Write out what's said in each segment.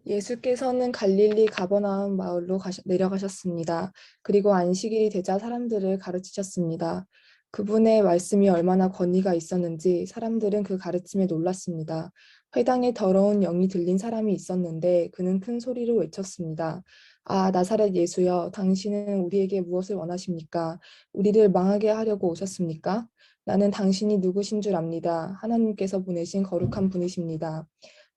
예수께서는 갈릴리 가버나움 마을로 내려가셨습니다. 그리고 안식일이 되자 사람들을 가르치셨습니다. 그분의 말씀이 얼마나 권위가 있었는지 사람들은 그 가르침에 놀랐습니다. 회당에 더러운 영이 들린 사람이 있었는데 그는 큰 소리로 외쳤습니다. 아, 나사렛 예수여, 당신은 우리에게 무엇을 원하십니까? 우리를 망하게 하려고 오셨습니까? 나는 당신이 누구신 줄 압니다. 하나님께서 보내신 거룩한 분이십니다.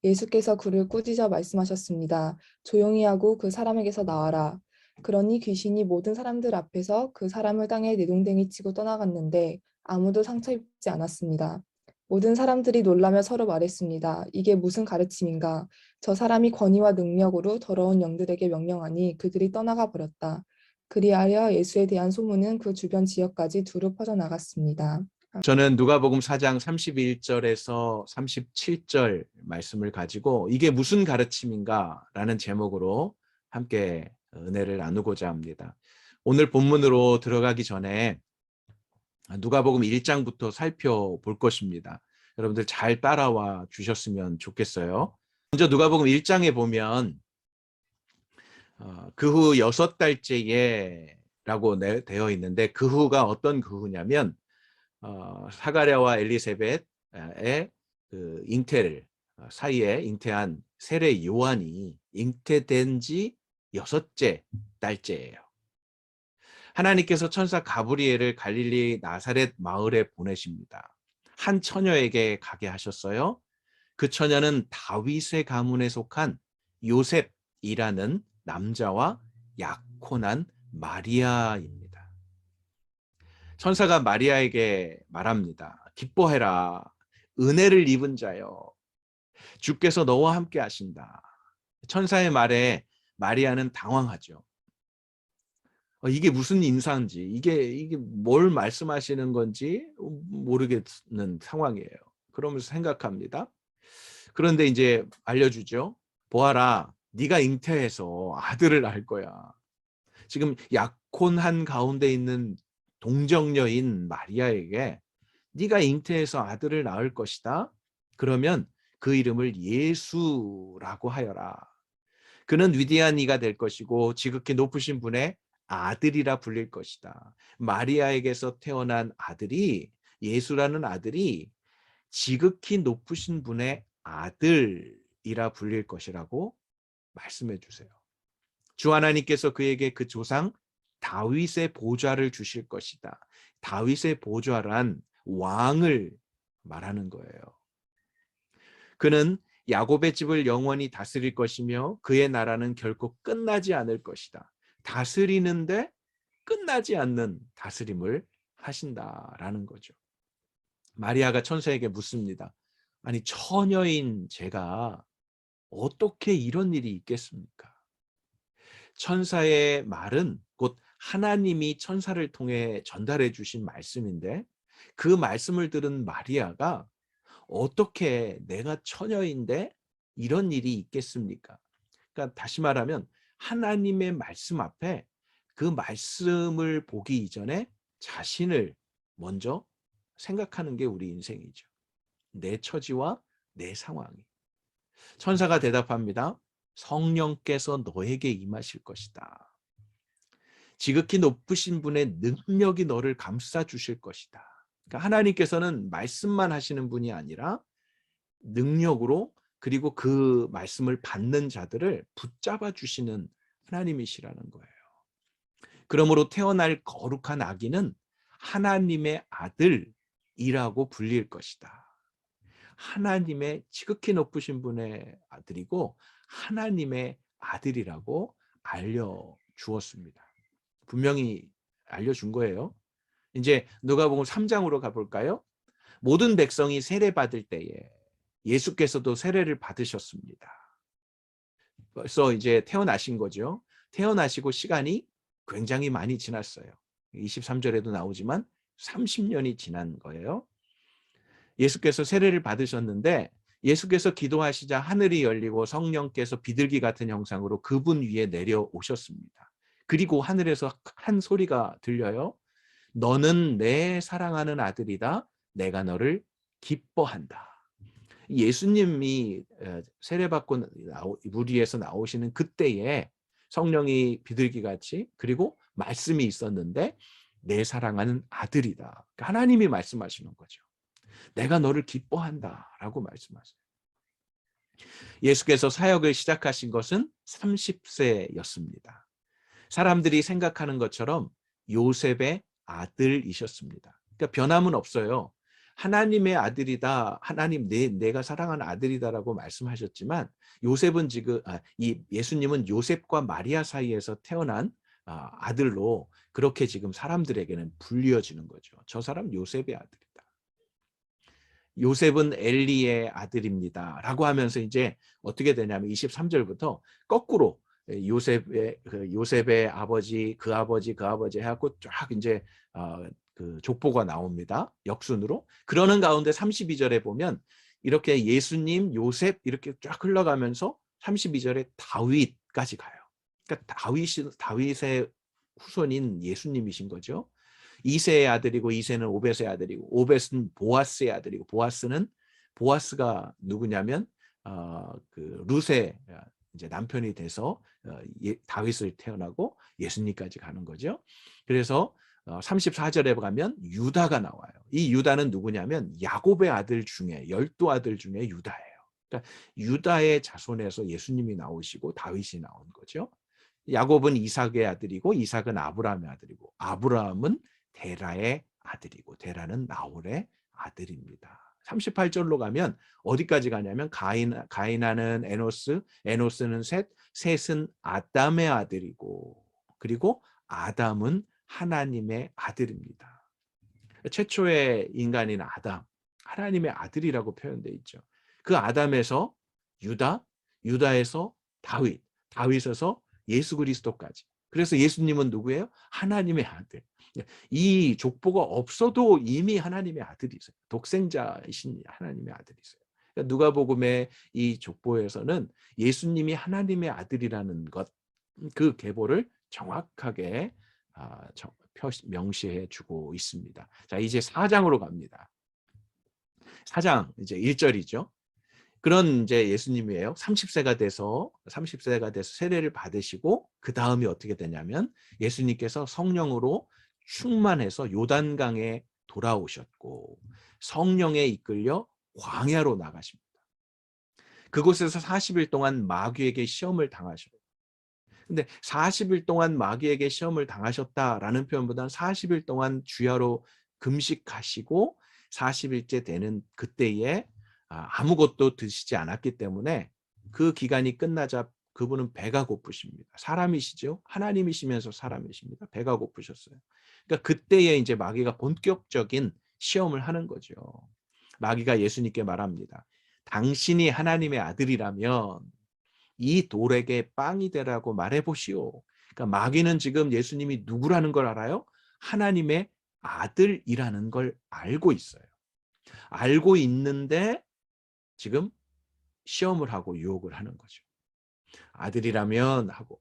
예수께서 그를 꾸짖어 말씀하셨습니다. 조용히 하고 그 사람에게서 나와라. 그러니 귀신이 모든 사람들 앞에서 그 사람을 땅에 내동댕이 치고 떠나갔는데 아무도 상처 입지 않았습니다. 모든 사람들이 놀라며 서로 말했습니다. 이게 무슨 가르침인가? 저 사람이 권위와 능력으로 더러운 영들에게 명령하니 그들이 떠나가 버렸다. 그리하여 예수에 대한 소문은 그 주변 지역까지 두루 퍼져나갔습니다. 저는 누가복음 4장 31절에서 37절 말씀을 가지고 이게 무슨 가르침인가라는 제목으로 함께 은혜를 나누고자 합니다. 오늘 본문으로 들어가기 전에 누가복음 1장부터 살펴볼 것입니다. 여러분들 잘 따라와 주셨으면 좋겠어요. 먼저 누가복음 1장에 보면 그 후 6달째에 라고 되어 있는데 그 후가 어떤 그 후냐면 사가랴와 엘리사벳의 그 잉태를 사이에 잉태한 세례 요한이 잉태된 지 6째 달째예요. 하나님께서 천사 가브리엘을 갈릴리 나사렛 마을에 보내십니다. 한 처녀에게 가게 하셨어요. 그 처녀는 다윗의 가문에 속한 요셉이라는 남자와 약혼한 마리아입니다. 천사가 마리아에게 말합니다. 기뻐해라. 은혜를 입은 자여. 주께서 너와 함께 하신다. 천사의 말에 마리아는 당황하죠. 이게 무슨 인사인지, 이게 뭘 말씀하시는 건지 모르겠는 상황이에요. 그러면서 생각합니다. 그런데 이제 알려주죠. 보아라, 네가 잉태해서 아들을 낳을 거야. 지금 약혼한 가운데 있는 동정녀인 마리아에게 네가 잉태해서 아들을 낳을 것이다. 그러면 그 이름을 예수라고 하여라. 그는 위대한 이가 될 것이고 지극히 높으신 분의 아들이라 불릴 것이다. 마리아에게서 태어난 아들이 예수라는 아들이 지극히 높으신 분의 아들이라 불릴 것이라고 말씀해 주세요. 주 하나님께서 그에게 그 조상 다윗의 보좌를 주실 것이다. 다윗의 보좌란 왕을 말하는 거예요. 그는 야곱의 집을 영원히 다스릴 것이며 그의 나라는 결코 끝나지 않을 것이다. 다스리는데 끝나지 않는 다스림을 하신다라는 거죠. 마리아가 천사에게 묻습니다. 아니, 처녀인 제가 어떻게 이런 일이 있겠습니까? 천사의 말은 곧 하나님이 천사를 통해 전달해 주신 말씀인데 그 말씀을 들은 마리아가 어떻게 내가 처녀인데 이런 일이 있겠습니까? 그러니까 다시 말하면 하나님의 말씀 앞에 그 말씀을 보기 이전에 자신을 먼저 생각하는 게 우리 인생이죠. 내 처지와 내 상황이. 천사가 대답합니다. 성령께서 너에게 임하실 것이다. 지극히 높으신 분의 능력이 너를 감싸 주실 것이다. 그러니까 하나님께서는 말씀만 하시는 분이 아니라 능력으로 그리고 그 말씀을 받는 자들을 붙잡아 주시는 하나님이시라는 거예요. 그러므로 태어날 거룩한 아기는 하나님의 아들이라고 불릴 것이다. 하나님의 지극히 높으신 분의 아들이고 하나님의 아들이라고 알려주었습니다. 분명히 알려준 거예요. 이제 누가복음 3장으로 가볼까요? 모든 백성이 세례받을 때에 예수께서도 세례를 받으셨습니다. 벌써 이제 태어나신 거죠. 태어나시고 시간이 굉장히 많이 지났어요. 23절에도 나오지만 30년이 지난 거예요. 예수께서 세례를 받으셨는데 예수께서 기도하시자 하늘이 열리고 성령께서 비둘기 같은 형상으로 그분 위에 내려오셨습니다. 그리고 하늘에서 한 소리가 들려요. 너는 내 사랑하는 아들이다. 내가 너를 기뻐한다. 예수님이 세례받고 물 위에서 나오시는 그때에 성령이 비둘기같이 그리고 말씀이 있었는데 내 사랑하는 아들이다. 그러니까 하나님이 말씀하시는 거죠. 내가 너를 기뻐한다라고 말씀하세요. 예수께서 사역을 시작하신 것은 30세였습니다. 사람들이 생각하는 것처럼 요셉의 아들이셨습니다. 그러니까 변함은 없어요. 하나님의 아들이다, 하나님 내가 사랑하는 아들이다라고 말씀하셨지만 요셉은 지금 이 예수님은 요셉과 마리아 사이에서 태어난 아들로 그렇게 지금 사람들에게는 불리어지는 거죠. 저 사람 요셉의 아들이다. 요셉은 엘리의 아들입니다라고 하면서 이제 어떻게 되냐면 23절부터 거꾸로 요셉의 아버지, 그 아버지, 그 아버지 해갖고 쫙 이제 그 족보가 나옵니다. 역순으로. 그러는 가운데 32절에 보면 이렇게 예수님, 요셉 이렇게 쫙 흘러가면서 32절에 다윗까지 가요. 그러니까 다윗의 후손인 예수님이신 거죠. 이세의 아들이고 이세는 오벳의 아들이고 오벳은 보아스의 아들이고 보아스가 누구냐면 그 룻의 이제 남편이 돼서 다윗을 태어나고 예수님까지 가는 거죠. 그래서 34절에 가면 유다가 나와요. 이 유다는 누구냐면 야곱의 아들 중에 12아들 중에 유다예요. 그러니까 유다의 자손에서 예수님이 나오시고 다윗이 나온 거죠. 야곱은 이삭의 아들이고 이삭은 아브라함의 아들이고 아브라함은 데라의 아들이고 데라는 나홀의 아들입니다. 38절로 가면 어디까지 가냐면 가인하는 에노스, 에노스는 셋, 셋은 아담의 아들이고 그리고 아담은 하나님의 아들입니다. 최초의 인간인 아담, 하나님의 아들이라고 표현되어 있죠. 그 아담에서 유다, 유다에서 다윗, 다윗에서 예수 그리스도까지. 그래서 예수님은 누구예요? 하나님의 아들. 이 족보가 없어도 이미 하나님의 아들이세요. 독생자이신 하나님의 아들이세요. 그러니까 누가복음의 이 족보에서는 예수님이 하나님의 아들이라는 것, 그 계보를 정확하게 명시해 주고 있습니다. 자, 이제 4장으로 갑니다. 4장 이제 1절이죠. 그런 이제 예수님이에요. 30세가 돼서 세례를 받으시고 그 다음이 어떻게 되냐면 예수님께서 성령으로 충만해서 요단강에 돌아오셨고 성령에 이끌려 광야로 나가십니다. 그곳에서 40일 동안 마귀에게 시험을 당하셔요. 근데 40일 동안 마귀에게 시험을 당하셨다라는 표현보다는 40일 동안 주야로 금식하시고 40일째 되는 그때에 아무것도 드시지 않았기 때문에 그 기간이 끝나자 그분은 배가 고프십니다. 사람이시죠? 하나님이시면서 사람이십니다. 배가 고프셨어요. 그러니까 그때에 이제 마귀가 본격적인 시험을 하는 거죠. 마귀가 예수님께 말합니다. 당신이 하나님의 아들이라면 이 돌에게 빵이 되라고 말해보시오. 그러니까 마귀는 지금 예수님이 누구라는 걸 알아요? 하나님의 아들이라는 걸 알고 있어요. 알고 있는데 지금 시험을 하고 유혹을 하는 거죠. 아들이라면 하고.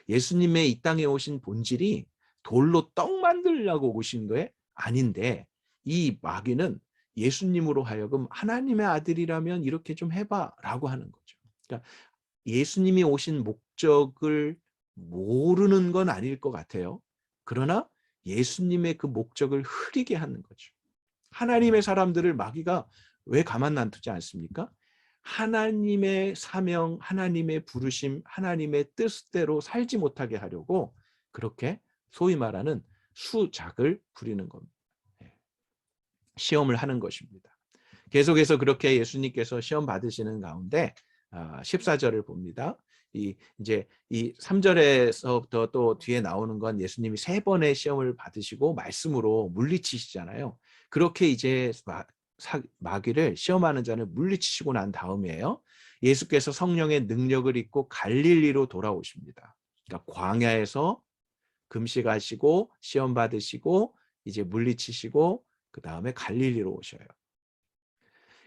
예수님의 이 땅에 오신 본질이 돌로 떡 만들려고 오신 게 아닌데 이 마귀는 예수님으로 하여금 하나님의 아들이라면 이렇게 좀 해봐 라고 하는 거죠. 그러니까 예수님이 오신 목적을 모르는 건 아닐 것 같아요. 그러나 예수님의 그 목적을 흐리게 하는 거죠. 하나님의 사람들을 마귀가 왜 가만 놔두지 않습니까? 하나님의 사명, 하나님의 부르심, 하나님의 뜻대로 살지 못하게 하려고 그렇게 소위 말하는 수작을 부리는 겁니다. 시험을 하는 것입니다. 계속해서 그렇게 예수님께서 시험 받으시는 가운데 14절을 봅니다. 이제 이 3절에서부터 또 뒤에 나오는 건 예수님이 3번의 시험을 받으시고 말씀으로 물리치시잖아요. 그렇게 이제 마귀를 시험하는 자를 물리치시고 난 다음이에요. 예수께서 성령의 능력을 입고 갈릴리로 돌아오십니다. 그러니까 광야에서 금식하시고 시험 받으시고 이제 물리치시고 그 다음에 갈릴리로 오셔요.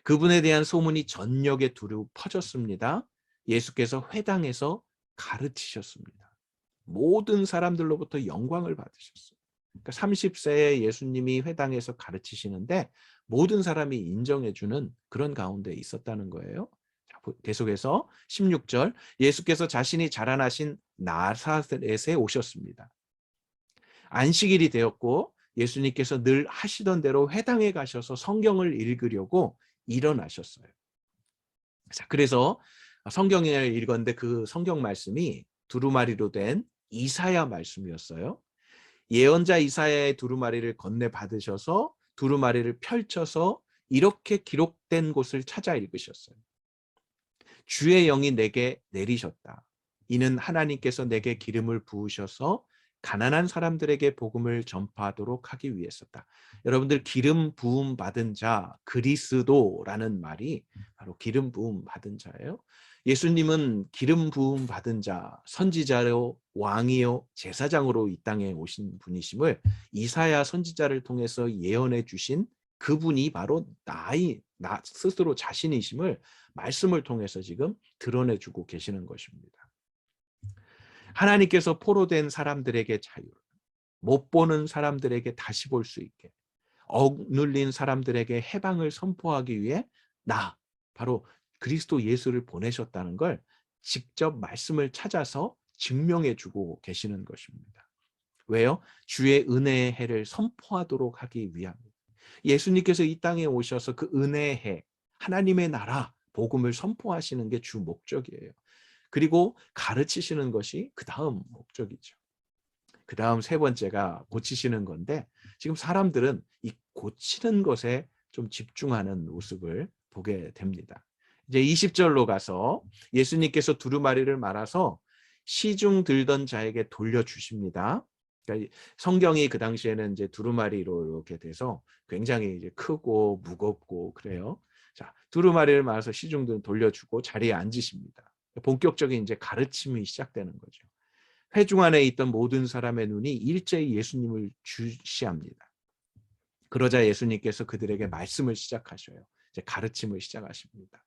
그분에 대한 소문이 전역에 두루 퍼졌습니다. 예수께서 회당에서 가르치셨습니다. 모든 사람들로부터 영광을 받으셨어요. 그러니까 30세에 예수님이 회당에서 가르치시는데 모든 사람이 인정해주는 그런 가운데 있었다는 거예요. 계속해서 16절, 예수께서 자신이 자라나신 나사렛에 오셨습니다. 안식일이 되었고 예수님께서 늘 하시던 대로 회당에 가셔서 성경을 읽으려고 일어나셨어요. 자, 그래서 성경을 읽었는데 그 성경 말씀이 두루마리로 된 이사야 말씀이었어요. 예언자 이사야의 두루마리를 건네 받으셔서 두루마리를 펼쳐서 이렇게 기록된 곳을 찾아 읽으셨어요. 주의 영이 내게 내리셨다. 이는 하나님께서 내게 기름을 부으셔서 가난한 사람들에게 복음을 전파하도록 하기 위해서다. 여러분들 기름 부음 받은 자, 그리스도라는 말이 바로 기름 부음 받은 자예요. 예수님은 기름 부음 받은 자, 선지자요, 왕이요, 제사장으로 이 땅에 오신 분이심을 이사야 선지자를 통해서 예언해 주신 그분이 바로 나 스스로 자신이심을 말씀을 통해서 지금 드러내주고 계시는 것입니다. 하나님께서 포로된 사람들에게 자유, 못 보는 사람들에게 다시 볼 수 있게, 억눌린 사람들에게 해방을 선포하기 위해 바로 그리스도 예수를 보내셨다는 걸 직접 말씀을 찾아서 증명해주고 계시는 것입니다. 왜요? 주의 은혜의 해를 선포하도록 하기 위함입니다. 예수님께서 이 땅에 오셔서 그 은혜의 해, 하나님의 나라, 복음을 선포하시는 게 주 목적이에요. 그리고 가르치시는 것이 그 다음 목적이죠. 그 다음 세 번째가 고치시는 건데 지금 사람들은 이 고치는 것에 좀 집중하는 모습을 보게 됩니다. 이제 20절로 가서 예수님께서 두루마리를 말아서 시중 들던 자에게 돌려주십니다. 그러니까 성경이 그 당시에는 이제 두루마리로 이렇게 돼서 굉장히 이제 크고 무겁고 그래요. 자, 두루마리를 말아서 시중들 돌려주고 자리에 앉으십니다. 본격적인 이제 가르침이 시작되는 거죠. 회중 안에 있던 모든 사람의 눈이 일제히 예수님을 주시합니다. 그러자 예수님께서 그들에게 말씀을 시작하셔요. 이제 가르침을 시작하십니다.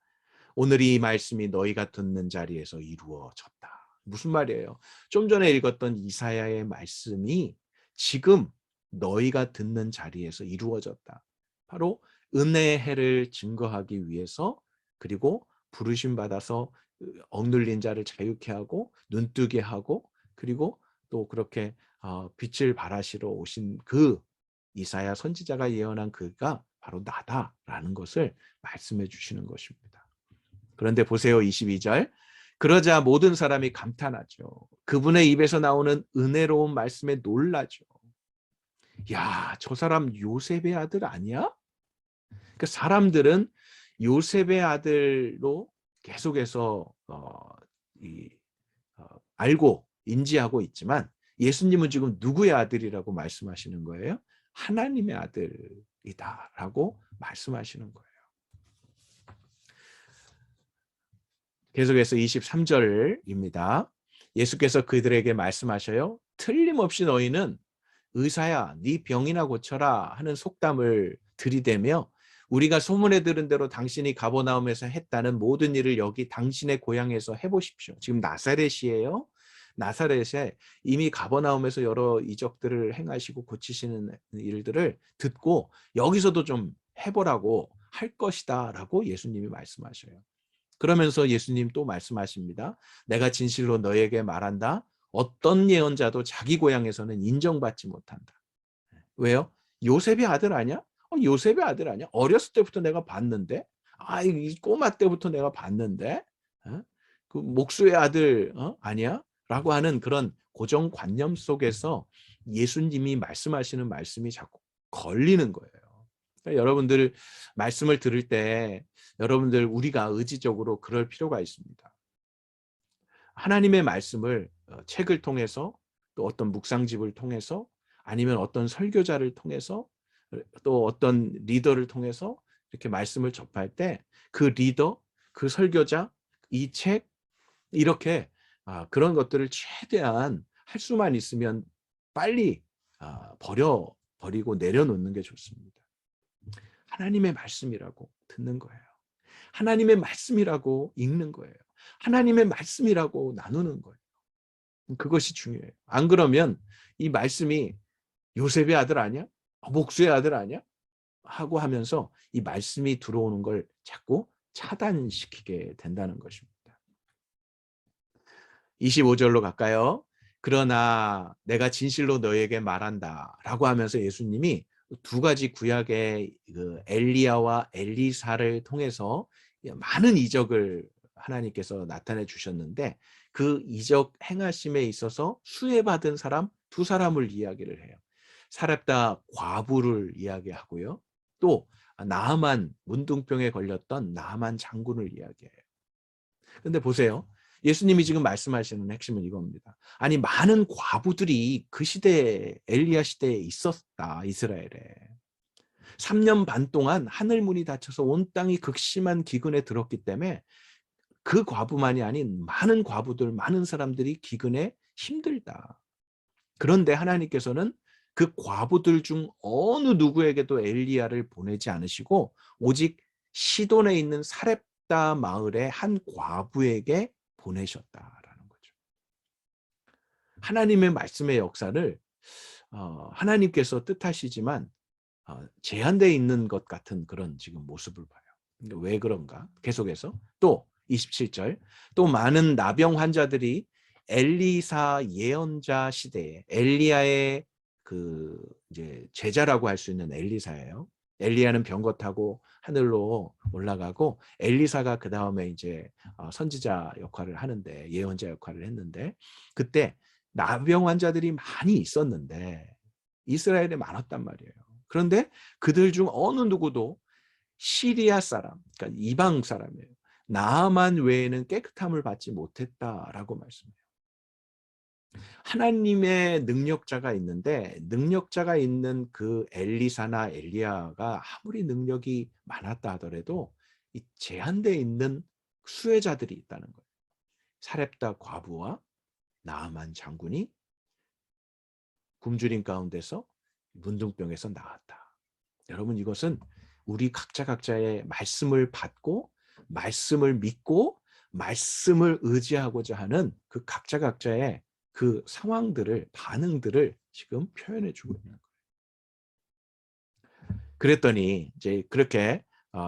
오늘 이 말씀이 너희가 듣는 자리에서 이루어졌다. 무슨 말이에요? 좀 전에 읽었던 이사야의 말씀이 지금 너희가 듣는 자리에서 이루어졌다. 바로 은혜의 해를 증거하기 위해서 그리고 부르심 받아서 억눌린 자를 자유케 하고 눈뜨게 하고 그리고 또 그렇게 빛을 발하시러 오신 그 이사야 선지자가 예언한 그가 바로 나다라는 것을 말씀해 주시는 것입니다. 그런데 보세요. 22절. 그러자 모든 사람이 감탄하죠. 그분의 입에서 나오는 은혜로운 말씀에 놀라죠. 야, 저 사람 요셉의 아들 아니야? 그 사람들은 요셉의 아들로 계속해서 알고 인지하고 있지만 예수님은 지금 누구의 아들이라고 말씀하시는 거예요? 하나님의 아들이다라고 말씀하시는 거예요. 계속해서 23절입니다. 예수께서 그들에게 말씀하셔요. 틀림없이 너희는 의사야, 네 병이나 고쳐라 하는 속담을 들이대며 우리가 소문에 들은 대로 당신이 가버나움에서 했다는 모든 일을 여기 당신의 고향에서 해보십시오. 지금 나사렛이에요. 나사렛에 이미 가버나움에서 여러 이적들을 행하시고 고치시는 일들을 듣고 여기서도 좀 해보라고 할 것이다 라고 예수님이 말씀하셔요. 그러면서 예수님 또 말씀하십니다. 내가 진실로 너에게 말한다. 어떤 예언자도 자기 고향에서는 인정받지 못한다. 왜요? 요셉의 아들 아니야? 요셉의 아들 아니야? 어렸을 때부터 내가 봤는데, 이 꼬마 때부터 내가 봤는데, 그 목수의 아들 아니야? 라고 하는 그런 고정관념 속에서 예수님이 말씀하시는 말씀이 자꾸 걸리는 거예요. 그러니까 여러분들 말씀을 들을 때 여러분들 우리가 의지적으로 그럴 필요가 있습니다. 하나님의 말씀을 책을 통해서 또 어떤 묵상집을 통해서 아니면 어떤 설교자를 통해서 또 어떤 리더를 통해서 이렇게 말씀을 접할 때 그 리더, 그 설교자, 이 책 이렇게 그런 것들을 최대한 할 수만 있으면 빨리 버리고 내려놓는 게 좋습니다. 하나님의 말씀이라고 듣는 거예요. 하나님의 말씀이라고 읽는 거예요. 하나님의 말씀이라고 나누는 거예요. 그것이 중요해요. 안 그러면 이 말씀이 요셉의 아들 아니야? 목수의 아들 아니야? 하고 하면서 이 말씀이 들어오는 걸 자꾸 차단시키게 된다는 것입니다. 25절로 갈까요? 그러나 내가 진실로 너에게 말한다 라고 하면서 예수님이 두 가지 구약의 그 엘리야와 엘리사를 통해서 많은 이적을 하나님께서 나타내 주셨는데 그 이적 행하심에 있어서 수혜받은 사람 두 사람을 이야기를 해요. 사렙다 과부를 이야기하고요. 또 나아만 문둥병에 걸렸던 나아만 장군을 이야기해요. 근데 보세요. 예수님이 지금 말씀하시는 핵심은 이겁니다. 아니 많은 과부들이 그 시대에 엘리야 시대에 있었다. 이스라엘에. 3년 반 동안 하늘 문이 닫혀서 온 땅이 극심한 기근에 들었기 때문에 그 과부만이 아닌 많은 과부들, 많은 사람들이 기근에 힘들다. 그런데 하나님께서는 그 과부들 중 어느 누구에게도 엘리야를 보내지 않으시고 오직 시돈에 있는 사렙다 마을의 한 과부에게 보내셨다라는 거죠. 하나님의 말씀의 역사를 하나님께서 뜻하시지만 제한되어 있는 것 같은 그런 지금 모습을 봐요. 왜 그런가? 계속해서 또 27절 또 많은 나병 환자들이 엘리사 예언자 시대에 엘리야의 그 이제 제자라고 할 수 있는 엘리사예요. 엘리야는 병거 타고 하늘로 올라가고 엘리사가 그 다음에 이제 선지자 역할을 하는데 예언자 역할을 했는데 그때 나병 환자들이 많이 있었는데 이스라엘에 많았단 말이에요. 그런데 그들 중 어느 누구도 시리아 사람, 그러니까 이방 사람이에요. 나아만 외에는 깨끗함을 받지 못했다라고 말씀해요. 하나님의 능력자가 있는데 능력자가 있는 그 엘리사나 엘리야가 아무리 능력이 많았다 하더라도 이 제한되어 있는 수혜자들이 있다는 거예요. 사렙다 과부와 나아만 장군이 굶주림 가운데서 문둥병에서 나았다. 여러분 이것은 우리 각자의 말씀을 받고 말씀을 믿고 말씀을 의지하고자 하는 그 각자의 그 상황들을 반응들을 지금 표현해 주고 있는 거예요. 그랬더니 이제 그렇게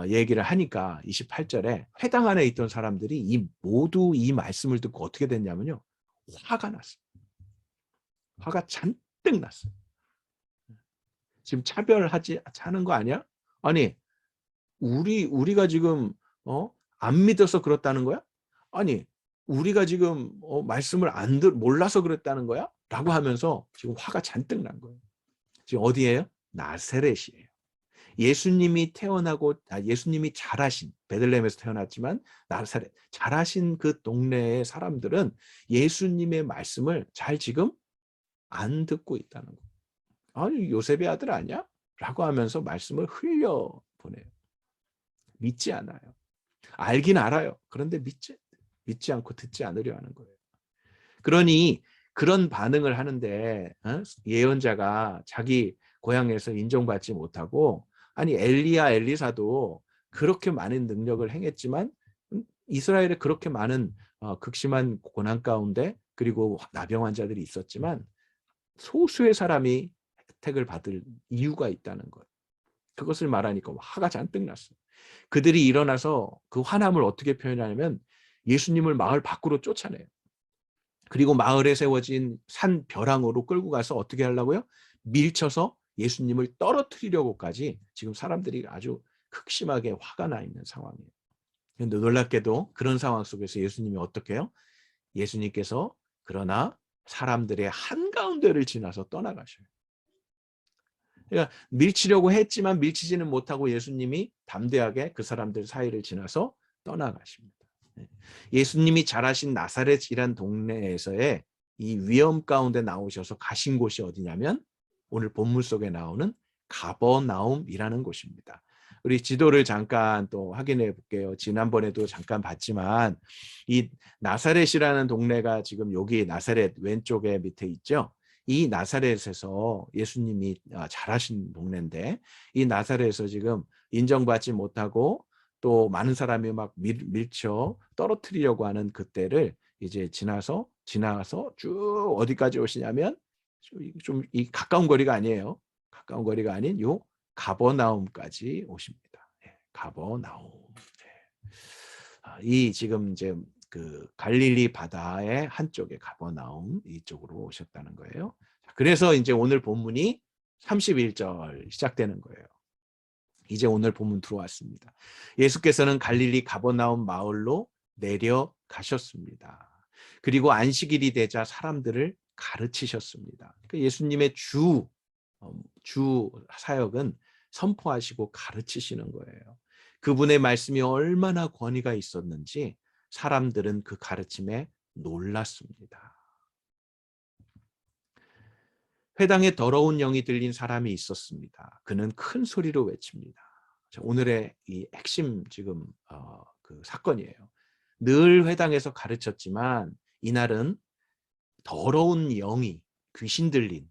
얘기를 하니까 28절에 회당 안에 있던 사람들이 모두 이 말씀을 듣고 어떻게 됐냐면요. 화가 났어요. 화가 잔뜩 났어요. 지금 하는 거 아니야? 아니 우리가 지금 안 믿어서 그렇다는 거야? 아니 우리가 지금 말씀을 몰라서 그랬다는 거야? 라고 하면서 지금 화가 잔뜩 난 거예요. 지금 어디예요? 나세렛이에요. 예수님이 자라신 베들레헴에서 태어났지만 나사렛 자라신 그 동네의 사람들은 예수님의 말씀을 잘 지금 안 듣고 있다는 거예요. 아니 요셉의 아들 아니야? 라고 하면서 말씀을 흘려보내요. 믿지 않아요. 알긴 알아요. 그런데 믿지 않고 듣지 않으려 하는 거예요. 그러니 그런 반응을 하는데 예언자가 자기 고향에서 인정받지 못하고 아니 엘리야 엘리사도 그렇게 많은 능력을 행했지만 이스라엘에 그렇게 많은 극심한 고난 가운데 그리고 나병 환자들이 있었지만 소수의 사람이 혜택을 받을 이유가 있다는 거예요. 그것을 말하니까 화가 잔뜩 났어요. 그들이 일어나서 그 화남을 어떻게 표현하냐면 예수님을 마을 밖으로 쫓아내요. 그리고 마을에 세워진 산 벼랑으로 끌고 가서 어떻게 하려고요? 밀쳐서 예수님을 떨어뜨리려고까지 지금 사람들이 아주 극심하게 화가 나 있는 상황이에요. 그런데 놀랍게도 그런 상황 속에서 예수님이 어떻게 해요? 예수님께서 그러나 사람들의 한가운데를 지나서 떠나가셔요. 그러니까 밀치려고 했지만 밀치지는 못하고 예수님이 담대하게 그 사람들 사이를 지나서 떠나가십니다. 예수님이 자라신 나사렛이란 동네에서의 이 위험 가운데 나오셔서 가신 곳이 어디냐면 오늘 본문 속에 나오는 가버나움이라는 곳입니다. 우리 지도를 잠깐 또 확인해 볼게요. 지난번에도 잠깐 봤지만 이 나사렛이라는 동네가 지금 여기 나사렛 왼쪽에 밑에 있죠. 이 나사렛에서 예수님이 자라신 동네인데 이 나사렛에서 지금 인정받지 못하고 또 많은 사람이 막 밀쳐 떨어뜨리려고 하는 그때를 이제 지나서 쭉 어디까지 오시냐면 좀 이 가까운 거리가 아니에요. 가까운 거리가 아닌 요 가버나움까지 오십니다. 예, 가버나움. 예. 이 지금 이제 그 갈릴리 바다의 한쪽에 가버나움 이쪽으로 오셨다는 거예요. 그래서 이제 오늘 본문이 31절 시작되는 거예요. 이제 오늘 본문 들어왔습니다. 예수께서는 갈릴리 가버나움 마을로 내려가셨습니다. 그리고 안식일이 되자 사람들을 가르치셨습니다. 그러니까 예수님의 주 사역은 선포하시고 가르치시는 거예요. 그분의 말씀이 얼마나 권위가 있었는지 사람들은 그 가르침에 놀랐습니다. 회당에 더러운 영이 들린 사람이 있었습니다. 그는 큰 소리로 외칩니다. 오늘의 이 핵심 지금 그 사건이에요. 늘 회당에서 가르쳤지만 이날은 더러운 영이 귀신 들린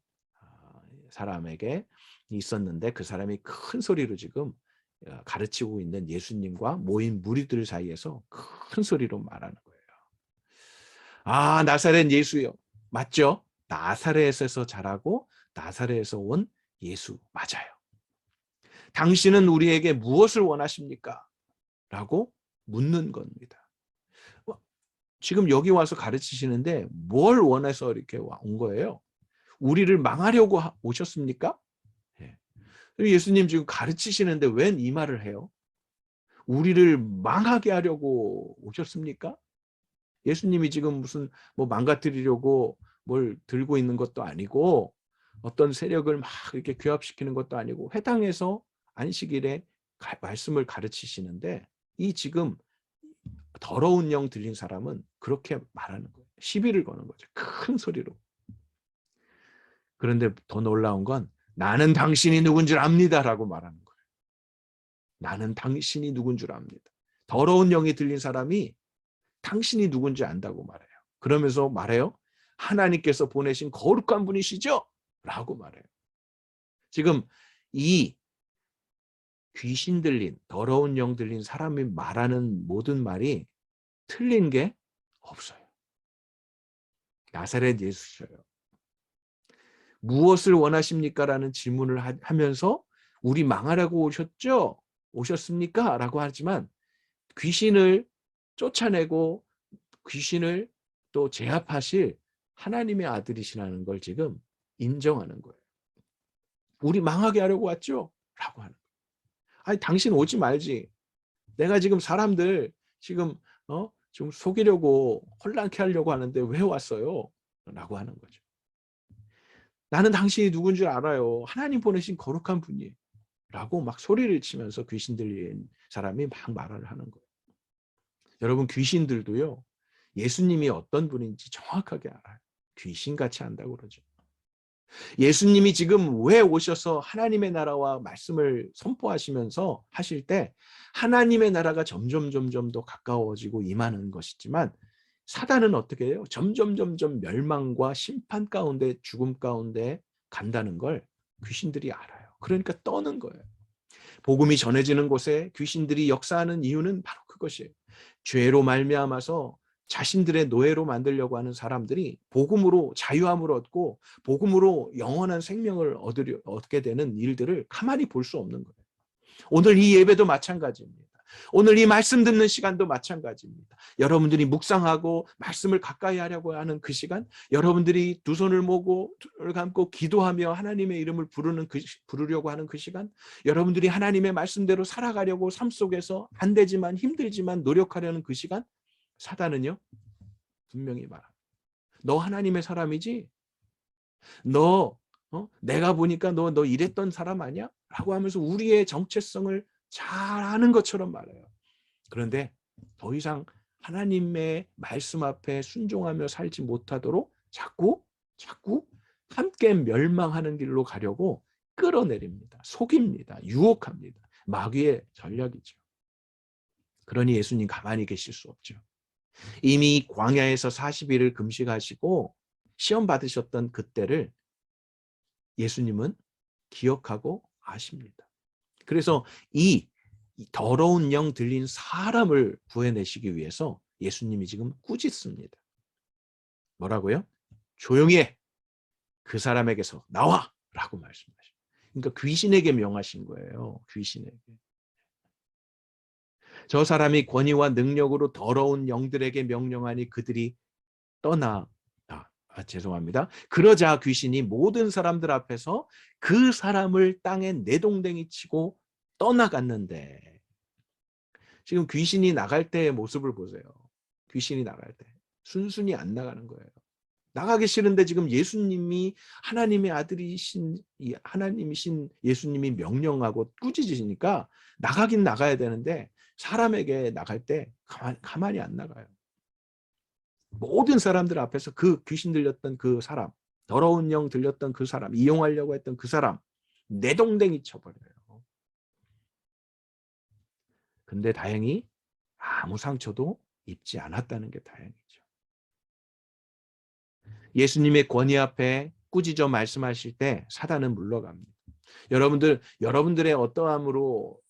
사람에게 있었는데 그 사람이 큰 소리로 지금 가르치고 있는 예수님과 모인 무리들 사이에서 큰 소리로 말하는 거예요. 아, 나사렛 예수요. 맞죠? 나사렛에서 자라고 나사렛에서 온 예수 맞아요. 당신은 우리에게 무엇을 원하십니까? 라고 묻는 겁니다. 지금 여기 와서 가르치시는데 뭘 원해서 이렇게 온 거예요? 우리를 망하려고 오셨습니까? 예. 예수님 지금 가르치시는데 웬 이 말을 해요? 우리를 망하게 하려고 오셨습니까? 예수님이 지금 무슨 뭐 망가뜨리려고 뭘 들고 있는 것도 아니고 어떤 세력을 막 이렇게 규합시키는 것도 아니고 회당에서 안식일에 말씀을 가르치시는데 이 지금 더러운 영 들린 사람은 그렇게 말하는 거예요. 시비를 거는 거죠. 큰 소리로. 그런데 더 놀라운 건 나는 당신이 누군 줄 압니다라고 말하는 거예요. 나는 당신이 누군 줄 압니다. 더러운 영이 들린 사람이 당신이 누군지 안다고 말해요. 그러면서 말해요. 하나님께서 보내신 거룩한 분이시죠? 라고 말해요. 지금 이 귀신 들린 더러운 영 들린 사람이 말하는 모든 말이 틀린 게 없어요. 나사렛 예수셔요. 무엇을 원하십니까? 라는 질문을 하면서 우리 망하려고 오셨죠? 오셨습니까? 라고 하지만 귀신을 쫓아내고 귀신을 또 제압하실 하나님의 아들이시라는 걸 지금 인정하는 거예요. 우리 망하게 하려고 왔죠? 라고 하는 거예요. 아니 당신 오지 말지. 내가 지금 사람들 지금 좀 속이려고 혼란케 하려고 하는데 왜 왔어요? 라고 하는 거죠. 나는 당신이 누군 줄 알아요. 하나님 보내신 거룩한 분이에요. 라고 막 소리를 치면서 귀신 들린 사람이 막 말을 하는 거예요. 여러분 귀신들도요. 예수님이 어떤 분인지 정확하게 알아요. 귀신같이 안다고 그러죠. 예수님이 지금 왜 오셔서 하나님의 나라와 말씀을 선포하시면서 하실 때 하나님의 나라가 점점 더 가까워지고 임하는 것이지만 사단은 어떻게 해요? 점점 멸망과 심판 가운데 죽음 가운데 간다는 걸 귀신들이 알아요. 그러니까 떠는 거예요. 복음이 전해지는 곳에 귀신들이 역사하는 이유는 바로 그것이에요. 죄로 말미암아서 자신들의 노예로 만들려고 하는 사람들이 복음으로 자유함을 얻고 복음으로 영원한 생명을 얻게 되는 일들을 가만히 볼 수 없는 거예요. 오늘 이 예배도 마찬가지입니다. 오늘 이 말씀 듣는 시간도 마찬가지입니다. 여러분들이 묵상하고 말씀을 가까이 하려고 하는 그 시간, 여러분들이 두 손을 모고 눈을 감고 기도하며 하나님의 이름을 부르려고 하는 그 시간, 여러분들이 하나님의 말씀대로 살아가려고 삶 속에서 안 되지만 힘들지만 노력하려는 그 시간, 사단은요 분명히 말합니다. 너 하나님의 사람이지? 너 내가 보니까 너 이랬던 사람 아니야? 라고 하면서 우리의 정체성을 잘 아는 것처럼 말해요. 그런데 더 이상 하나님의 말씀 앞에 순종하며 살지 못하도록 자꾸 함께 멸망하는 길로 가려고 끌어내립니다. 속입니다. 유혹합니다. 마귀의 전략이죠. 그러니 예수님 가만히 계실 수 없죠. 이미 광야에서 40일을 금식하시고 시험 받으셨던 그때를 예수님은 기억하고 아십니다. 그래서 이 더러운 영 들린 사람을 구해내시기 위해서 예수님이 지금 꾸짖습니다. 뭐라고요? 조용히 해. 그 사람에게서 나와라고 말씀하십니다. 그러니까 귀신에게 명하신 거예요. 귀신에게. 저 사람이 권위와 능력으로 더러운 영들에게 명령하니 그들이 떠나. 죄송합니다. 그러자 귀신이 모든 사람들 앞에서 그 사람을 땅에 내동댕이 치고 떠나갔는데, 지금 귀신이 나갈 때의 모습을 보세요. 귀신이 나갈 때 순순히 안 나가는 거예요. 나가기 싫은데 지금 예수님이, 하나님의 아들이신 하나님이신 예수님이 명령하고 꾸짖으시니까 나가긴 나가야 되는데, 사람에게 나갈 때 가만히 안 나가요. 모든 사람들 앞에서 그 귀신 들렸던 그 사람, 더러운 영 들렸던 그 사람, 이용하려고 했던 그 사람 내동댕이 쳐버려요. 근데 다행히 아무 상처도 입지 않았다는 게 다행이죠. 예수님의 권위 앞에 꾸짖어 말씀하실 때 사단은 물러갑니다. 여러분들의 어떠함으로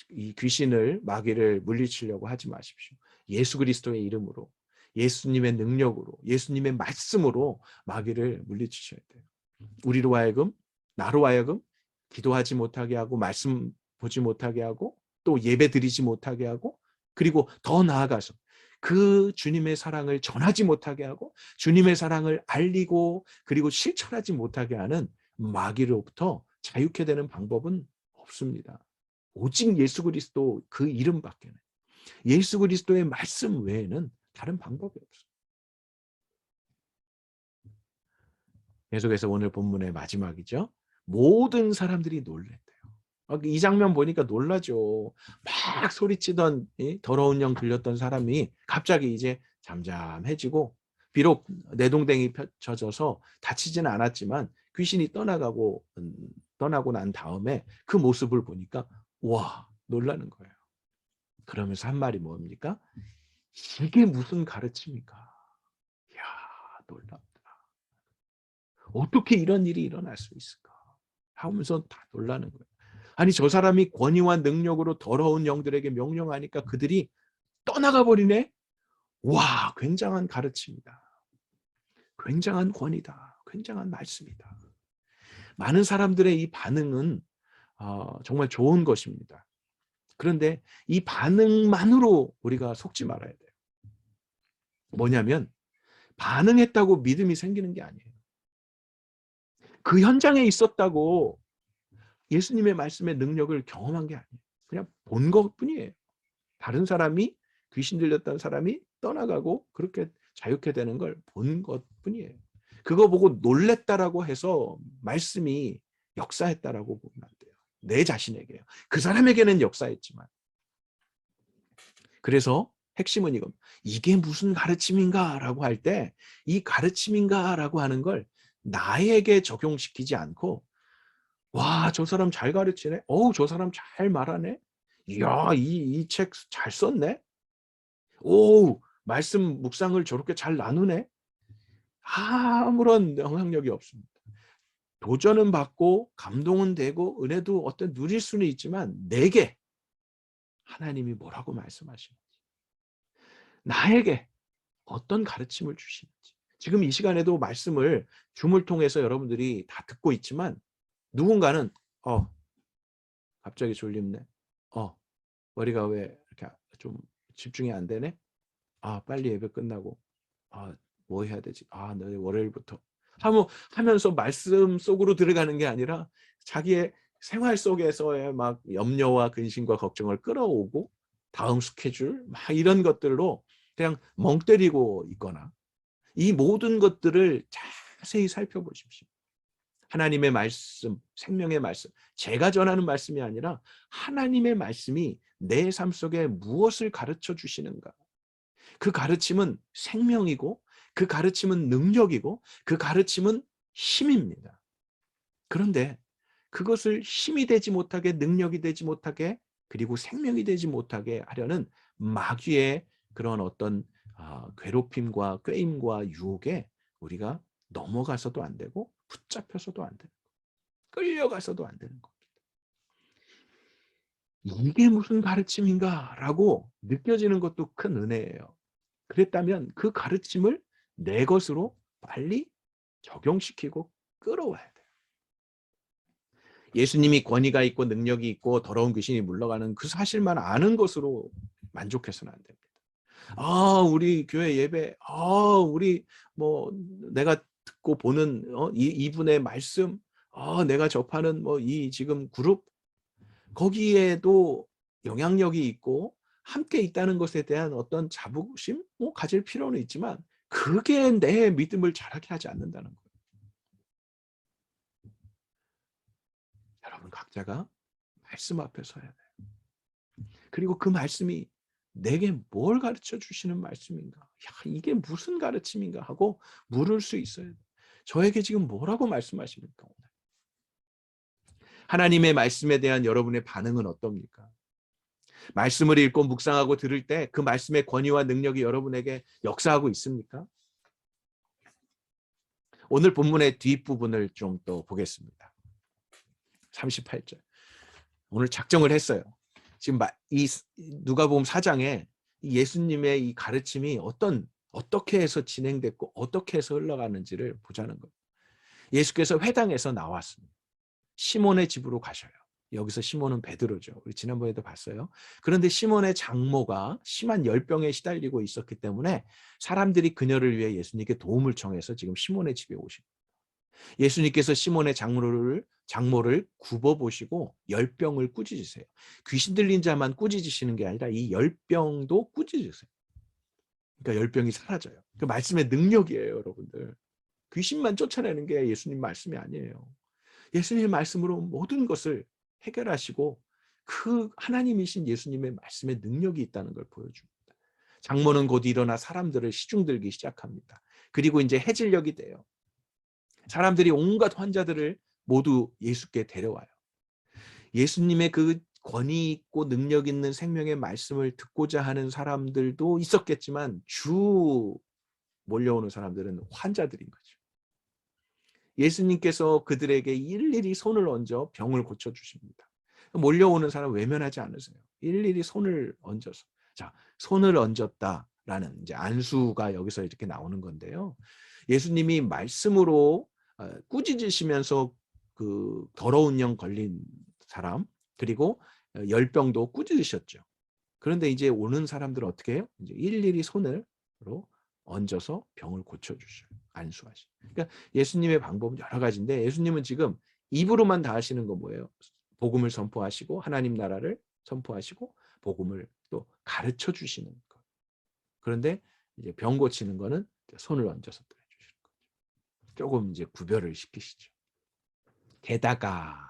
이 귀신을, 마귀를 물리치려고 하지 마십시오. 예수 그리스도의 이름으로, 예수님의 능력으로, 예수님의 말씀으로 마귀를 물리치셔야 돼요. 우리로 하여금, 나로 하여금 기도하지 못하게 하고, 말씀 보지 못하게 하고, 또 예배 드리지 못하게 하고, 그리고 더 나아가서 그 주님의 사랑을 전하지 못하게 하고, 주님의 사랑을 알리고 그리고 실천하지 못하게 하는 마귀로부터 자유케 되는 방법은 없습니다. 오직 예수 그리스도 그 이름밖에는, 예수 그리스도의 말씀 외에는 다른 방법이 없어요. 계속해서 오늘 본문의 마지막이죠. 모든 사람들이 놀랬대요. 이 장면 보니까 놀라죠. 막 소리치던 더러운 영 들렸던 사람이 갑자기 이제 잠잠해지고, 비록 내동댕이 펴져서 다치지는 않았지만 귀신이 떠나고 난 다음에 그 모습을 보니까 와, 놀라는 거예요. 그러면서 한 말이 뭡니까? 이게 무슨 가르침입니까? 이야, 놀랍다. 어떻게 이런 일이 일어날 수 있을까? 하면서 다 놀라는 거예요. 아니, 저 사람이 권위와 능력으로 더러운 영들에게 명령하니까 그들이 떠나가 버리네? 와, 굉장한 가르침이다. 굉장한 권위다. 굉장한 말씀이다. 많은 사람들의 이 반응은 정말 좋은 것입니다. 그런데 이 반응만으로 우리가 속지 말아야 돼요. 뭐냐면 반응했다고 믿음이 생기는 게 아니에요. 그 현장에 있었다고 예수님의 말씀의 능력을 경험한 게 아니에요. 그냥 본 것뿐이에요. 다른 사람이, 귀신 들렸던 사람이 떠나가고 그렇게 자유케 되는 걸 본 것뿐이에요. 그거 보고 놀랬다라고 해서 말씀이 역사했다라고 보면 안 돼요. 내 자신에게요. 그 사람에게는 역사했지만. 그래서 핵심은 이겁니다. 이게 무슨 가르침인가라고 할 때, 이 가르침인가라고 하는 걸 나에게 적용시키지 않고, 와, 저 사람 잘 가르치네. 저 사람 잘 말하네. 이야, 이 책 잘 썼네. 오, 말씀 묵상을 저렇게 잘 나누네. 아무런 영향력이 없습니다. 도전은 받고 감동은 되고 은혜도 어떤 누릴 수는 있지만, 내게 하나님이 뭐라고 말씀하시는지, 나에게 어떤 가르침을 주시는지. 지금 이 시간에도 말씀을 줌을 통해서 여러분들이 다 듣고 있지만, 누군가는 갑자기 졸립네. 머리가 왜 이렇게 좀 집중이 안 되네. 빨리 예배 끝나고 뭐 해야 되지? 내일 월요일부터 하면서 말씀 속으로 들어가는 게 아니라 자기의 생활 속에서의 막 염려와 근심과 걱정을 끌어오고, 다음 스케줄 막 이런 것들로 그냥 멍 때리고 있거나, 이 모든 것들을 자세히 살펴보십시오. 하나님의 말씀, 생명의 말씀, 제가 전하는 말씀이 아니라 하나님의 말씀이 내 삶 속에 무엇을 가르쳐 주시는가. 그 가르침은 생명이고, 그 가르침은 능력이고, 그 가르침은 힘입니다. 그런데 그것을 힘이 되지 못하게, 능력이 되지 못하게, 그리고 생명이 되지 못하게 하려는 마귀의 그런 어떤 괴롭힘과 꾀임과 유혹에 우리가 넘어가서도 안 되고, 붙잡혀서도 안 되는, 끌려가서도 안 되는 겁니다. 이게 무슨 가르침인가라고 느껴지는 것도 큰 은혜예요. 그랬다면 그 가르침을 내 것으로 빨리 적용시키고 끌어와야 돼요. 예수님이 권위가 있고 능력이 있고 더러운 귀신이 물러가는 그 사실만 아는 것으로 만족해서는 안 됩니다. 우리 교회 예배, 우리 뭐 내가 듣고 보는 이분의 말씀, 내가 접하는 뭐 이 지금 그룹, 거기에도 영향력이 있고 함께 있다는 것에 대한 어떤 자부심 가질 필요는 있지만 그게 내 믿음을 자라게 하지 않는다는 거예요. 여러분 각자가 말씀 앞에 서야 돼요. 그리고 그 말씀이 내게 뭘 가르쳐 주시는 말씀인가? 이게 무슨 가르침인가 하고 물을 수 있어야 돼요. 저에게 지금 뭐라고 말씀하십니까? 오늘? 하나님의 말씀에 대한 여러분의 반응은 어떻습니까? 말씀을 읽고 묵상하고 들을 때 그 말씀의 권위와 능력이 여러분에게 역사하고 있습니까? 오늘 본문의 뒷부분을 좀 또 보겠습니다. 38절. 오늘 작정을 했어요. 지금 이 누가복음 4장에 예수님의 이 가르침이 어떻게 해서 진행됐고 어떻게 해서 흘러가는지를 보자는 거예요. 예수께서 회당에서 나왔습니다. 시몬의 집으로 가셔요. 여기서 시몬은 베드로죠. 우리 지난번에도 봤어요. 그런데 시몬의 장모가 심한 열병에 시달리고 있었기 때문에 사람들이 그녀를 위해 예수님께 도움을 청해서 지금 시몬의 집에 오십니다. 예수님께서 시몬의 장모를 굽어보시고 열병을 꾸짖으세요. 귀신 들린 자만 꾸짖으시는 게 아니라 이 열병도 꾸짖으세요. 그러니까 열병이 사라져요. 그 말씀의 능력이에요, 여러분들. 귀신만 쫓아내는 게 예수님 말씀이 아니에요. 예수님의 말씀으로 모든 것을 해결하시고 그 하나님이신 예수님의 말씀에 능력이 있다는 걸 보여줍니다. 장모는 곧 일어나 사람들을 시중들기 시작합니다. 그리고 이제 해질녘이 돼요. 사람들이 온갖 환자들을 모두 예수께 데려와요. 예수님의 그 권위 있고 능력 있는 생명의 말씀을 듣고자 하는 사람들도 있었겠지만 주 몰려오는 사람들은 환자들인 거죠. 예수님께서 그들에게 일일이 손을 얹어 병을 고쳐주십니다. 몰려오는 사람 외면하지 않으세요. 일일이 손을 얹어서. 자, 손을 얹었다라는 이제 안수가 여기서 이렇게 나오는 건데요. 예수님이 말씀으로 꾸짖으시면서 그 더러운 영 걸린 사람 그리고 열병도 꾸짖으셨죠. 그런데 이제 오는 사람들은 어떻게 해요? 이제 일일이 손으로 얹어서 병을 고쳐주셔요. 안수하시. 그러니까 예수님의 방법은 여러 가지인데 예수님은 지금 입으로만 다 하시는 건 뭐예요? 복음을 선포하시고 하나님 나라를 선포하시고 복음을 또 가르쳐 주시는 것. 그런데 이제 병 고치는 거는 손을 얹어서 또 해주시는 거죠. 조금 이제 구별을 시키시죠. 게다가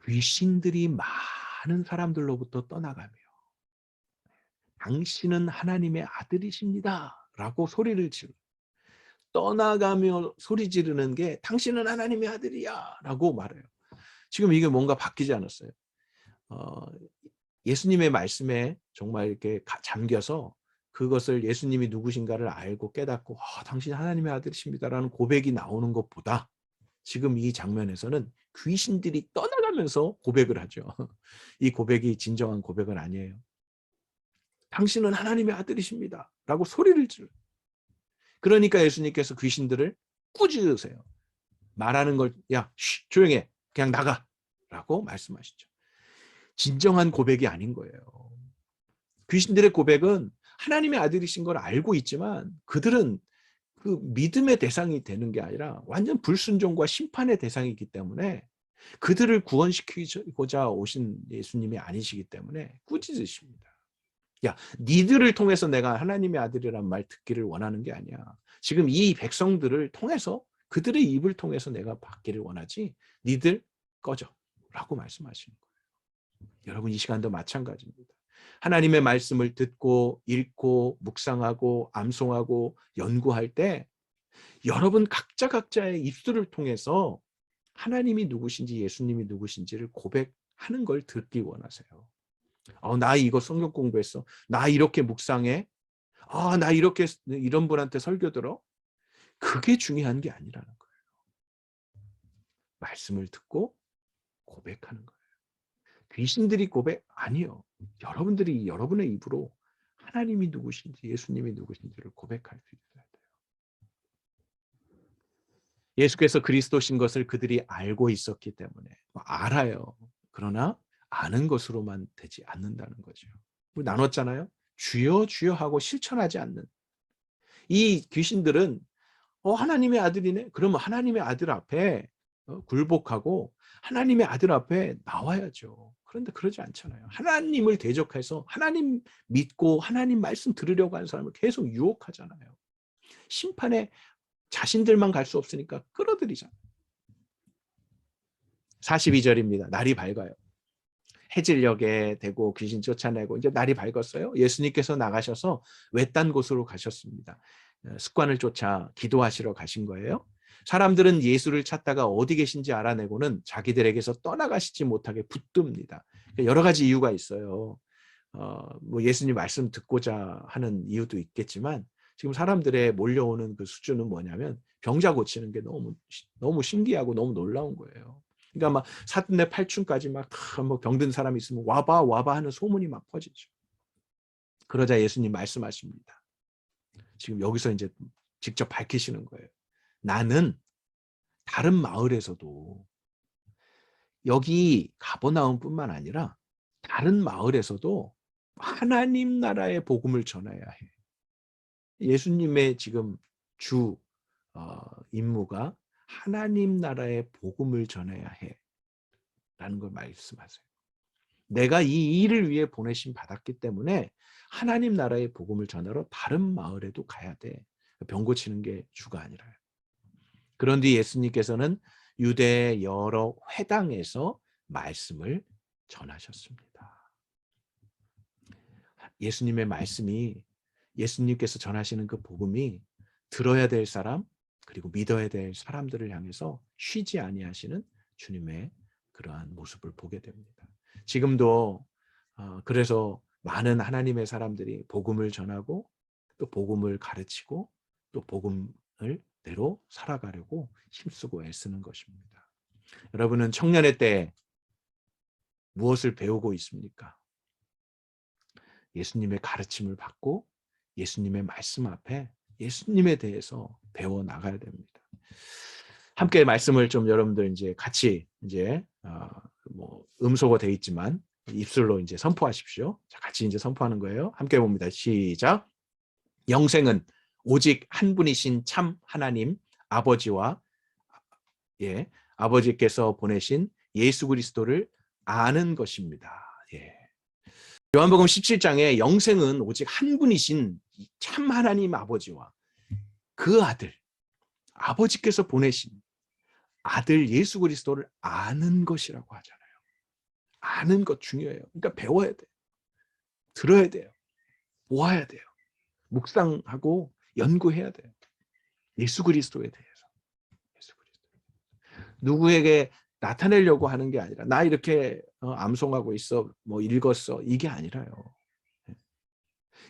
귀신들이 많은 사람들로부터 떠나가며 당신은 하나님의 아들이십니다. 라고 소리를 지르. 떠나가며 소리 지르는 게 당신은 하나님의 아들이야. 라고 말해요. 지금 이게 뭔가 바뀌지 않았어요. 예수님의 말씀에 정말 이렇게 잠겨서 그것을 예수님이 누구신가를 알고 깨닫고 당신 하나님의 아들이십니다라는 고백이 나오는 것보다 지금 이 장면에서는 귀신들이 떠나가면서 고백을 하죠. 이 고백이 진정한 고백은 아니에요. 당신은 하나님의 아들이십니다. 라고 소리를 질러요. 그러니까 예수님께서 귀신들을 꾸짖으세요. 말하는 걸 조용해. 그냥 나가. 라고 말씀하시죠. 진정한 고백이 아닌 거예요. 귀신들의 고백은 하나님의 아들이신 걸 알고 있지만 그들은 그 믿음의 대상이 되는 게 아니라 완전 불순종과 심판의 대상이기 때문에 그들을 구원시키고자 오신 예수님이 아니시기 때문에 꾸짖으십니다. 니들을 통해서 내가 하나님의 아들이란 말 듣기를 원하는 게 아니야. 지금 이 백성들을 통해서 그들의 입을 통해서 내가 받기를 원하지. 니들 꺼져 라고 말씀하시는 거예요. 여러분 이 시간도 마찬가지입니다. 하나님의 말씀을 듣고 읽고 묵상하고 암송하고 연구할 때 여러분 각자의 입술을 통해서 하나님이 누구신지 예수님이 누구신지를 고백하는 걸 듣기 원하세요. 나 이거 성경 공부했어. 나 이렇게 묵상해. 나 이렇게 이런 분한테 설교 들어. 그게 중요한 게 아니라는 거예요. 말씀을 듣고 고백하는 거예요. 귀신들이 고백 아니요. 여러분들이 여러분의 입으로 하나님이 누구신지 예수님이 누구신지를 고백할 수 있어야 돼요. 예수께서 그리스도신 것을 그들이 알고 있었기 때문에 알아요. 그러나 아는 것으로만 되지 않는다는 거죠. 우리 나눴잖아요. 주여 주여 하고 실천하지 않는 이 귀신들은 하나님의 아들이네. 그러면 하나님의 아들 앞에 굴복하고 하나님의 아들 앞에 나와야죠. 그런데 그러지 않잖아요. 하나님을 대적해서 하나님 믿고 하나님 말씀 들으려고 하는 사람을 계속 유혹하잖아요. 심판에 자신들만 갈 수 없으니까 끌어들이잖아요. 42절입니다. 날이 밝아요. 해질녘에 되고 귀신 쫓아내고 이제 날이 밝았어요. 예수님께서 나가셔서 외딴 곳으로 가셨습니다. 습관을 쫓아 기도하시러 가신 거예요. 사람들은 예수를 찾다가 어디 계신지 알아내고는 자기들에게서 떠나가시지 못하게 붙듭니다. 여러 가지 이유가 있어요. 뭐 예수님 말씀 듣고자 하는 이유도 있겠지만 지금 사람들의 몰려오는 그 수준은 뭐냐면 병자 고치는 게 너무 신기하고 너무 놀라운 거예요. 그러니까 막 사돈네 팔촌까지 막 뭐 병든 사람이 있으면 와봐 와봐 하는 소문이 막 퍼지죠. 그러자 예수님 말씀하십니다. 지금 여기서 이제 직접 밝히시는 거예요. 나는 다른 마을에서도 여기 가버나움뿐만 아니라 다른 마을에서도 하나님 나라의 복음을 전해야 해. 예수님의 지금 주 임무가 하나님 나라의 복음을 전해야 해. 라는 걸 말씀하세요. 내가 이 일을 위해 보내심 받았기 때문에 하나님 나라의 복음을 전하러 다른 마을에도 가야 돼. 병 고치는 게 주가 아니라요. 그런 뒤 예수님께서는 유대 여러 회당에서 말씀을 전하셨습니다. 예수님의 말씀이 예수님께서 전하시는 그 복음이 들어야 될 사람 그리고 믿어야 될 사람들을 향해서 쉬지 아니하시는 주님의 그러한 모습을 보게 됩니다. 지금도 그래서 많은 하나님의 사람들이 복음을 전하고 또 복음을 가르치고 또 복음을 대로 살아가려고 힘쓰고 애쓰는 것입니다. 여러분은 청년의 때 무엇을 배우고 있습니까? 예수님의 가르침을 받고 예수님의 말씀 앞에 예수님에 대해서 배워 나가야 됩니다. 함께 말씀을 좀 여러분들 이제 같이 이제 뭐 음소거 돼 있지만 입술로 이제 선포하십시오. 자, 같이 이제 선포하는 거예요. 함께 봅니다. 시작. 영생은 오직 한 분이신 참 하나님 아버지와 아버지께서 보내신 예수 그리스도를 아는 것입니다. 요한복음 17장에 영생은 오직 한 분이신 참 하나님 아버지와 그 아들 아버지께서 보내신 아들 예수 그리스도를 아는 것이라고 하잖아요. 아는 것 중요해요. 그러니까 배워야 돼요. 들어야 돼요. 모아야 돼요. 묵상하고 연구해야 돼요. 예수 그리스도에 대해서. 예수 그리스도. 누구에게 나타내려고 하는 게 아니라 나 이렇게 암송하고 있어, 뭐 읽었어 이게 아니라요.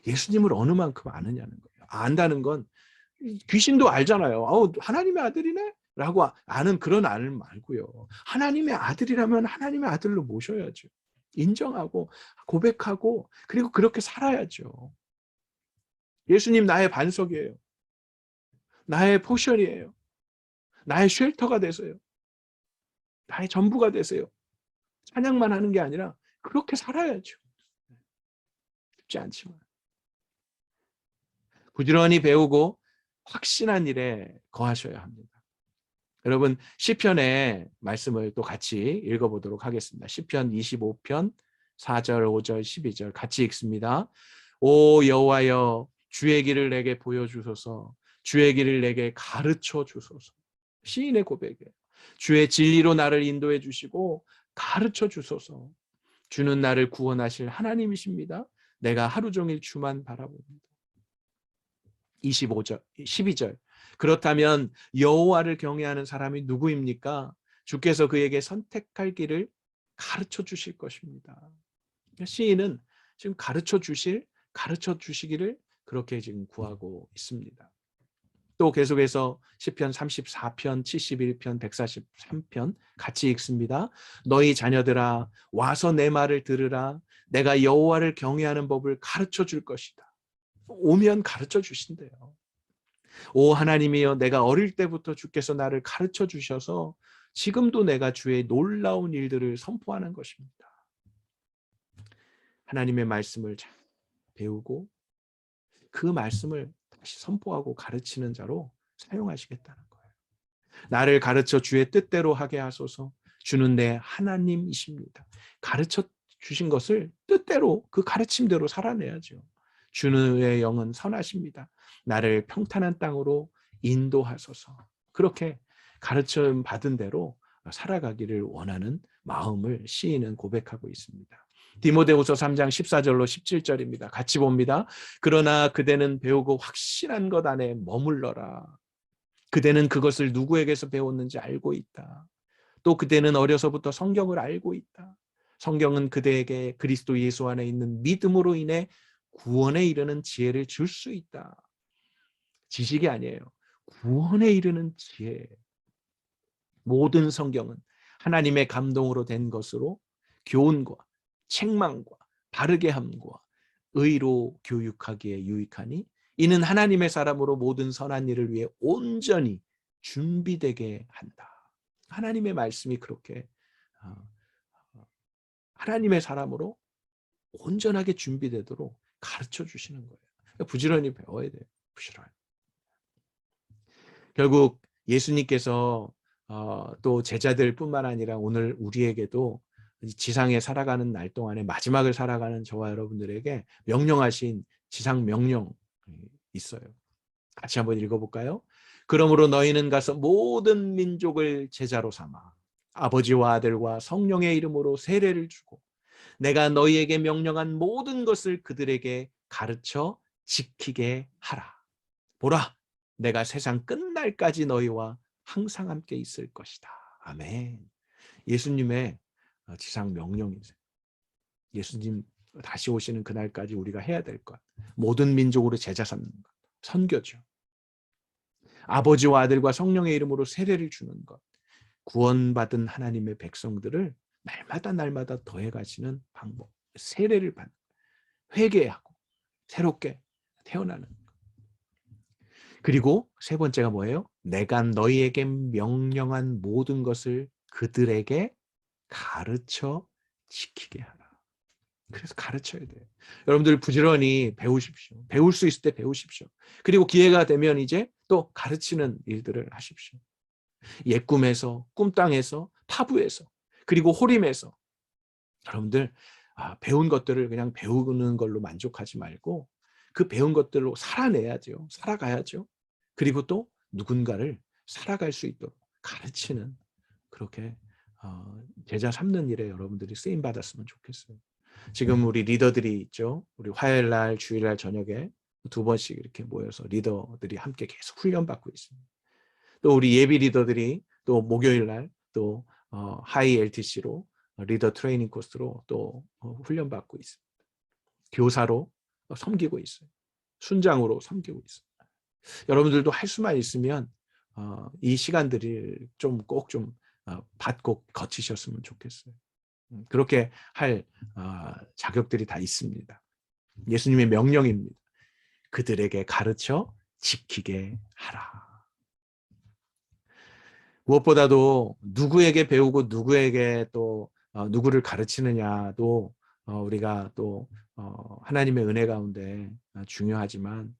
예수님을 어느 만큼 아느냐는 거예요. 안다는 건 귀신도 알잖아요. 하나님의 아들이네? 라고 아는 그런 알 말고요. 하나님의 아들이라면 하나님의 아들로 모셔야죠. 인정하고 고백하고 그리고 그렇게 살아야죠. 예수님 나의 반석이에요. 나의 포션이에요. 나의 쉘터가 되세요. 나의 전부가 되세요. 찬양만 하는 게 아니라 그렇게 살아야죠. 쉽지 않지만. 부지런히 배우고 확신한 일에 거하셔야 합니다. 여러분 시편의 말씀을 또 같이 읽어보도록 하겠습니다. 시편 25편 4절, 5절, 12절 같이 읽습니다. 오 여호와여 주의 길을 내게 보여주소서. 주의 길을 내게 가르쳐 주소서. 시인의 고백이에요. 주의 진리로 나를 인도해 주시고 가르쳐 주소서. 주는 나를 구원하실 하나님이십니다. 내가 하루 종일 주만 바라봅니다. 25절, 12절. 그렇다면 여호와를 경외하는 사람이 누구입니까? 주께서 그에게 선택할 길을 가르쳐 주실 것입니다. 시인은 지금 가르쳐 주시기를 그렇게 지금 구하고 있습니다. 또 계속해서 시편 34편, 71편, 143편 같이 읽습니다. 너희 자녀들아 와서 내 말을 들으라. 내가 여호와를 경외하는 법을 가르쳐 줄 것이다. 오면 가르쳐 주신대요. 오 하나님이여, 내가 어릴 때부터 주께서 나를 가르쳐 주셔서 지금도 내가 주의 놀라운 일들을 선포하는 것입니다. 하나님의 말씀을 잘 배우고 그 말씀을 다시 선포하고 가르치는 자로 사용하시겠다는 거예요. 나를 가르쳐 주의 뜻대로 하게 하소서. 주는 내 하나님이십니다. 가르쳐 주신 것을 뜻대로 그 가르침대로 살아내야죠. 주의 영은 선하십니다. 나를 평탄한 땅으로 인도하소서. 그렇게 가르쳐 받은 대로 살아가기를 원하는 마음을 시인은 고백하고 있습니다. 디모데후서 3장 14절로 17절입니다. 같이 봅니다. 그러나 그대는 배우고 확실한 것 안에 머물러라. 그대는 그것을 누구에게서 배웠는지 알고 있다. 또 그대는 어려서부터 성경을 알고 있다. 성경은 그대에게 그리스도 예수 안에 있는 믿음으로 인해 구원에 이르는 지혜를 줄 수 있다. 지식이 아니에요. 구원에 이르는 지혜. 모든 성경은 하나님의 감동으로 된 것으로 교훈과 책망과 바르게 함과 의로 교육하기에 유익하니 이는 하나님의 사람으로 모든 선한 일을 위해 온전히 준비되게 한다. 하나님의 말씀이 그렇게 하나님의 사람으로 온전하게 준비되도록 가르쳐 주시는 거예요. 부지런히 배워야 돼요. 부지런히. 결국 예수님께서 또 제자들뿐만 아니라 오늘 우리에게도 지상에 살아가는 날 동안에 마지막을 살아가는 저와 여러분들에게 명령하신 지상 명령이 있어요. 같이 한번 읽어볼까요? 그러므로 너희는 가서 모든 민족을 제자로 삼아 아버지와 아들과 성령의 이름으로 세례를 주고 내가 너희에게 명령한 모든 것을 그들에게 가르쳐 지키게 하라. 보라, 내가 세상 끝날까지 너희와 항상 함께 있을 것이다. 아멘. 예수님의 지상 명령이세요. 예수님 다시 오시는 그날까지 우리가 해야 될 것. 모든 민족으로 제자 삼는 것. 선교죠. 아버지와 아들과 성령의 이름으로 세례를 주는 것. 구원받은 하나님의 백성들을 날마다 더해 가시는 방법. 세례를 받는 것. 회개하고 새롭게 태어나는 것. 그리고 세 번째가 뭐예요? 내가 너희에게 명령한 모든 것을 그들에게 가르쳐 지키게 하라. 그래서 가르쳐야 돼요. 여러분들 부지런히 배우십시오. 배울 수 있을 때 배우십시오. 그리고 기회가 되면 이제 또 가르치는 일들을 하십시오. 옛 꿈에서, 꿈땅에서, 타부에서, 그리고 호림에서 여러분들 배운 것들을 그냥 배우는 걸로 만족하지 말고 그 배운 것들로 살아내야죠. 살아가야죠. 그리고 또 누군가를 살아갈 수 있도록 가르치는 그렇게 제자 삼는 일에 여러분들이 쓰임 받았으면 좋겠어요. 지금 우리 리더들이 있죠. 우리 화요일 날, 주일 날 저녁에 두 번씩 이렇게 모여서 리더들이 함께 계속 훈련받고 있습니다. 또 우리 예비 리더들이 또 목요일 날 또 하이 LTC로 리더 트레이닝 코스로 또 훈련받고 있습니다. 교사로 섬기고 있어요. 순장으로 섬기고 있어요. 여러분들도 할 수만 있으면 이 시간들을 좀 꼭 좀 받고 거치셨으면 좋겠어요. 그렇게 할 자격들이 다 있습니다. 예수님의 명령입니다. 그들에게 가르쳐 지키게 하라. 무엇보다도 누구에게 배우고 누구에게 또 누구를 가르치느냐도 우리가 또 하나님의 은혜 가운데 중요하지만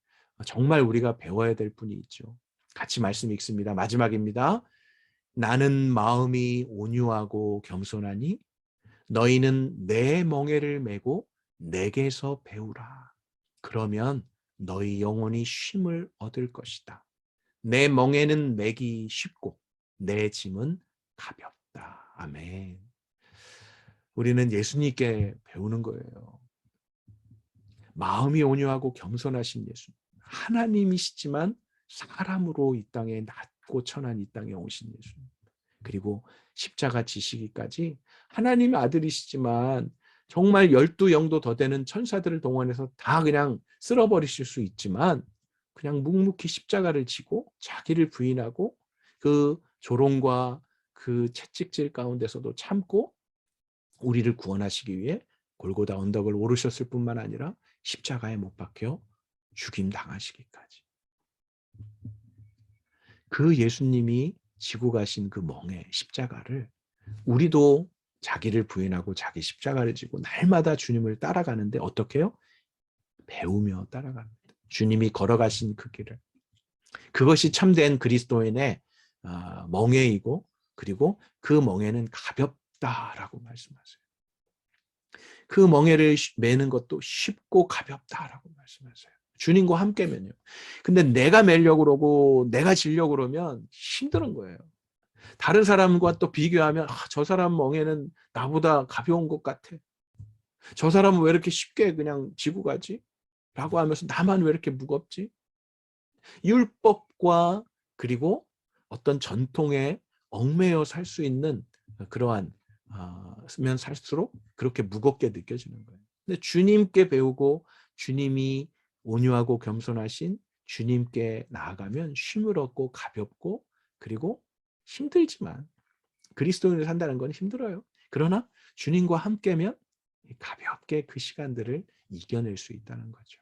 정말 우리가 배워야 될 분이 있죠. 같이 말씀 읽습니다. 마지막입니다. 나는 마음이 온유하고 겸손하니 너희는 내 멍에를 메고 내게서 배우라. 그러면 너희 영혼이 쉼을 얻을 것이다. 내 멍에는 매기 쉽고 내 짐은 가볍다. 아멘. 우리는 예수님께 배우는 거예요. 마음이 온유하고 겸손하신 예수. 하나님이시지만 사람으로 이 땅에 낮고 천한 이 땅에 오신 예수. 그리고 십자가 지시기까지 하나님의 아들이시지만 정말 12영도 더 되는 천사들을 동원해서 다 그냥 쓸어버리실 수 있지만 그냥 묵묵히 십자가를 지고 자기를 부인하고 그 조롱과 그 채찍질 가운데서도 참고 우리를 구원하시기 위해 골고다 언덕을 오르셨을 뿐만 아니라 십자가에 못 박혀 죽임 당하시기까지. 그 예수님이 지고 가신 그 멍에 십자가를 우리도 자기를 부인하고 자기 십자가를 지고 날마다 주님을 따라가는데 어떻게 해요? 배우며 따라갑니다. 주님이 걸어가신 그 길을. 그것이 참된 그리스도인의 멍에이고 그리고 그 멍에는 가볍다라고 말씀하세요. 그 멍에를 매는 것도 쉽고 가볍다라고 말씀하세요. 주님과 함께면요. 근데 내가 매려고 그러고 내가 지려고 그러면 힘든 거예요. 다른 사람과 또 비교하면 저 사람 멍에는 나보다 가벼운 것 같아. 저 사람은 왜 이렇게 쉽게 그냥 지고 가지? 라고 하면서 나만 왜 이렇게 무겁지? 율법과 그리고 어떤 전통에 얽매여 살 수 있는 그러한 면 살수록 그렇게 무겁게 느껴지는 거예요. 근데 주님께 배우고 주님이 온유하고 겸손하신 주님께 나아가면 쉼을 얻고 가볍고 그리고 힘들지만 그리스도인을 산다는 건 힘들어요. 그러나 주님과 함께면 가볍게 그 시간들을 이겨낼 수 있다는 거죠.